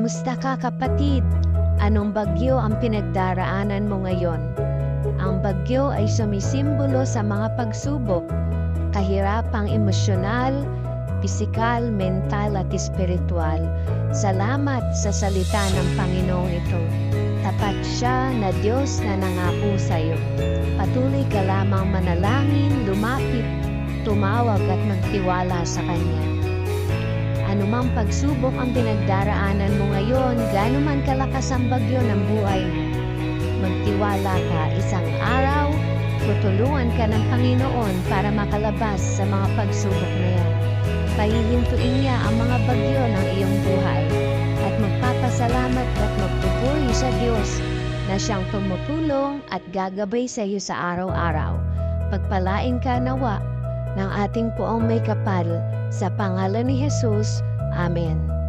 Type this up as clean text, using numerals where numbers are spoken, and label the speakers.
Speaker 1: Kamusta ka kapatid? Anong bagyo ang pinagdaraanan mo ngayon? Ang bagyo ay sumisimbolo sa mga pagsubok, kahirapang emosyonal, pisikal, mental at espiritual. Salamat sa salita ng Panginoong ito. Tapat siya na Diyos na nangako sa iyo. Patuloy ka lamang manalangin, lumapit, tumawag at magtiwala sa Kanya. Anumang pagsubok ang pinagdaraanan mo ngayon, gaano man kalakas ang bagyo ng buhay mo, magtiwala ka, isang araw, tutulungan ka ng Panginoon para makalabas sa mga pagsubok na yan. Pahihintuin niya ang mga bagyo ng iyong buhay at magpapasalamat at magpupuri sa Diyos na siyang tumutulong at gagabay sa iyo sa araw-araw. Pagpalain ka nawa ng ating Poong May Kapal sa pangalan ni Jesus. Amen.